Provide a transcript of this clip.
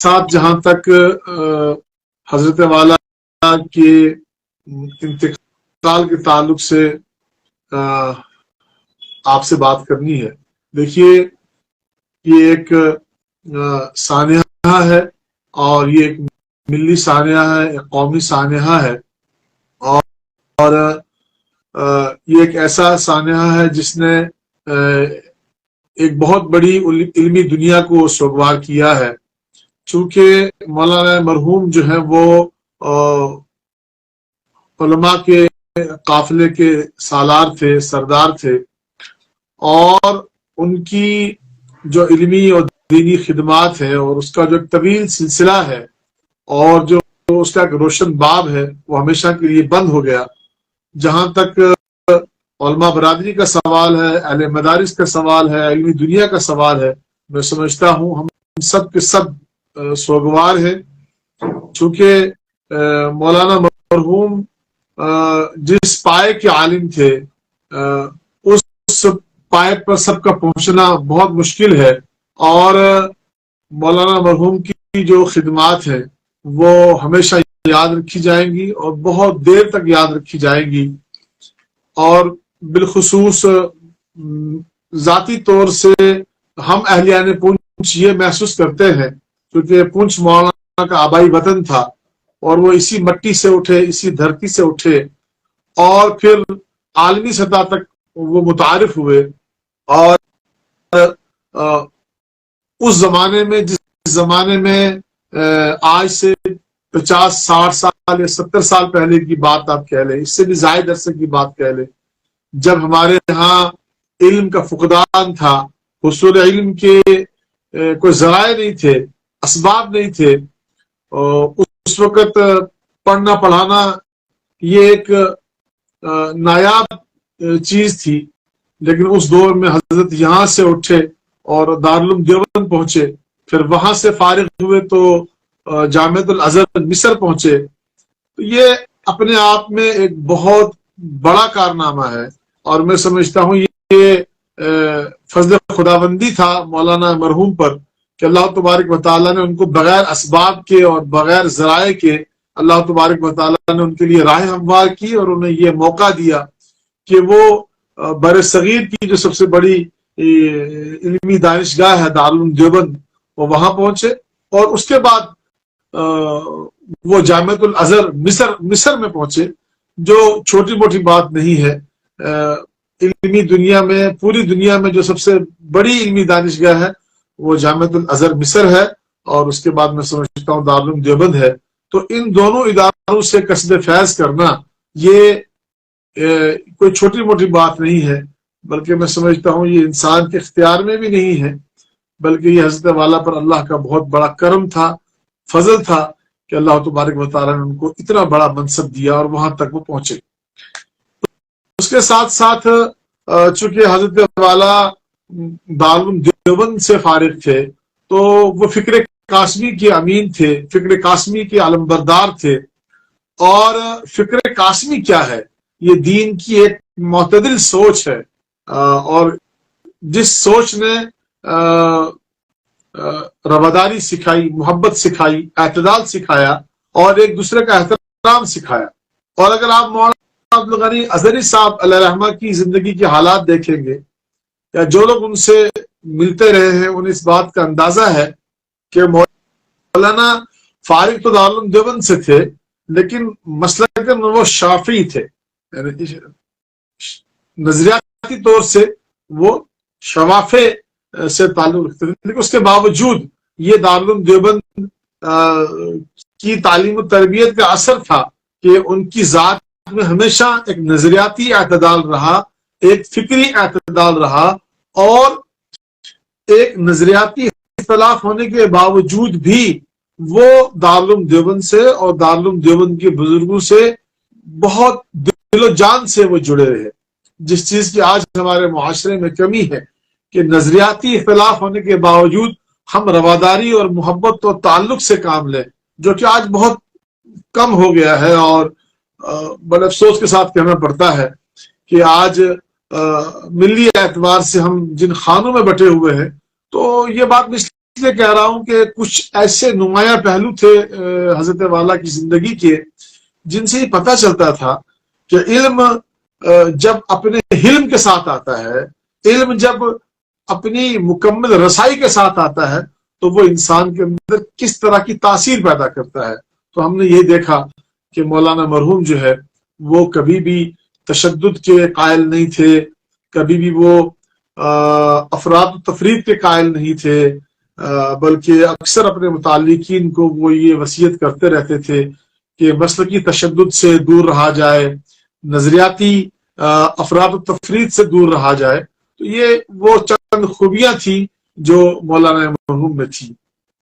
ساتھ جہاں تک حضرت والا کے انتقال کے تعلق سے آپ سے بات کرنی ہے. دیکھیے یہ ایک سانحہ ہے اور یہ ایک ملی سانحہ ہے، ایک قومی سانحہ ہے، اور یہ ایک ایسا سانحہ ہے جس نے ایک بہت بڑی علمی دنیا کو سوگوار کیا ہے. چونکہ مولانا مرحوم جو ہیں وہ علماء کے قافلے کے سالار تھے، سردار تھے، اور ان کی جو علمی اور دینی خدمات ہیں اور اس کا جو طویل سلسلہ ہے اور جو اس کا ایک روشن باب ہے وہ ہمیشہ کے لیے بند ہو گیا. جہاں تک علماء برادری کا سوال ہے، اہل مدارس کا سوال ہے، علمی دنیا کا سوال ہے، میں سمجھتا ہوں ہم سب کے سب سوگوار ہیں. چونکہ مولانا مرحوم جس پائے کے عالم تھے اس پائے پر سب کا پہنچنا بہت مشکل ہے، اور مولانا مرحوم کی جو خدمات ہیں وہ ہمیشہ یاد رکھی جائیں گی اور بہت دیر تک یاد رکھی جائیں گی. اور بالخصوص ذاتی طور سے ہم اہلیان پونچھ یہ محسوس کرتے ہیں، کیونکہ پونچھ مولانا کا آبائی وطن تھا اور وہ اسی مٹی سے اٹھے، اسی دھرتی سے اٹھے، اور پھر عالمی سطح تک وہ متعارف ہوئے. اور اس زمانے میں، جس زمانے میں آج سے 50-60 سال یا 70 سال پہلے کی بات آپ کہہ لیں، اس سے بھی زائد عرصے کی بات کہہ لیں، جب ہمارے یہاں علم کا فقدان تھا، حصول علم کے کوئی ذرائع نہیں تھے، اسباب نہیں تھے، اس وقت پڑھنا پڑھانا یہ ایک نایاب چیز تھی. لیکن اس دور میں حضرت یہاں سے اٹھے اور دارالعلوم دیوبند پہنچے، پھر وہاں سے فارغ ہوئے تو جامعۃ الازہر مصر پہنچے. تو یہ اپنے آپ میں ایک بہت بڑا کارنامہ ہے، اور میں سمجھتا ہوں یہ فضل خداوندی تھا مولانا مرحوم پر کہ اللہ تبارک و تعالیٰ نے ان کو بغیر اسباب کے اور بغیر ذرائع کے اللہ تبارک و تعالیٰ نے ان کے لیے راہ ہموار کی اور انہیں یہ موقع دیا کہ وہ بر صغیر کی جو سب سے بڑی علمی دانشگاہ ہے دارالعلوم دیوبند، وہ وہاں پہنچے، اور اس کے بعد وہ جامعۃ الازہر مصر میں پہنچے، جو چھوٹی موٹی بات نہیں ہے. علمی دنیا میں، پوری دنیا میں جو سب سے بڑی علمی دانشگاہ ہے وہ جامعۃ الازہر مصر ہے، اور اس کے بعد میں سمجھتا ہوں دارالعلوم دیوبند ہے. تو ان دونوں اداروں سے قصد فیض کرنا یہ کوئی چھوٹی موٹی بات نہیں ہے، بلکہ میں سمجھتا ہوں یہ انسان کے اختیار میں بھی نہیں ہے، بلکہ یہ حضرت والا پر اللہ کا بہت بڑا کرم تھا، فضل تھا کہ اللہ تبارک و تعالیٰ نے ان کو اتنا بڑا منصب دیا اور وہاں تک وہ پہنچے. اس کے ساتھ ساتھ چونکہ حضرت والا دارالعلوم دیوبند سے فارغ تھے تو وہ فکر قاسمی کے امین تھے، فکر قاسمی کے علمبردار تھے. اور فکر قاسمی کیا ہے؟ یہ دین کی ایک معتدل سوچ ہے، اور جس سوچ نے رواداری سکھائی، محبت سکھائی، اعتدال سکھایا اور ایک دوسرے کا احترام سکھایا. اور اگر آپ مولانا عبدالغنی ازہری صاحب علیہ رحمہ کی زندگی کے حالات دیکھیں گے، یا جو لوگ ان سے ملتے رہے ہیں انہیں اس بات کا اندازہ ہے کہ مولانا فارغ تو دارالعلوم دیوبند سے تھے، لیکن مسلکاً وہ شافعی تھے، یعنی نظریاتی طور سے وہ شوافع سے تعلق رکھتے تھے. لیکن اس کے باوجود یہ دارالعلوم دیوبند کی تعلیم و تربیت کا اثر تھا کہ ان کی ذات میں ہمیشہ ایک نظریاتی اعتدال رہا، ایک فکری اعتدال رہا، اور ایک نظریاتی اختلاف ہونے کے باوجود بھی وہ دارالعلوم دیوبند سے اور دارالعلوم دیوبند کے بزرگوں سے بہت دل و جان سے وہ جڑے رہے. جس چیز کی آج ہمارے معاشرے میں کمی ہے کہ نظریاتی اختلاف ہونے کے باوجود ہم رواداری اور محبت و تعلق سے کام لیں، جو کہ آج بہت کم ہو گیا ہے. اور بڑے افسوس کے ساتھ کہنا پڑتا ہے کہ آج ملی اعتبار سے ہم جن خانوں میں بٹے ہوئے ہیں تو یہ بات اس لیے کہہ رہا ہوں کہ کچھ ایسے نمایاں پہلو تھے حضرت والا کی زندگی کے جن سے یہ پتہ چلتا تھا کہ علم جب اپنے حلم کے ساتھ آتا ہے، علم جب اپنی مکمل رسائی کے ساتھ آتا ہے تو وہ انسان کے اندر کس طرح کی تاثیر پیدا کرتا ہے۔ تو ہم نے یہ دیکھا کہ مولانا مرحوم جو ہے وہ کبھی بھی تشدد کے قائل نہیں تھے، کبھی بھی وہ افراط و تفریط کے قائل نہیں تھے، بلکہ اکثر اپنے متعلقین کو وہ یہ وصیت کرتے رہتے تھے کہ مسلکی تشدد سے دور رہا جائے، نظریاتی افراط و تفریط سے دور رہا جائے۔ تو یہ وہ چند خوبیاں تھیں جو مولانا مرحوم میں تھی۔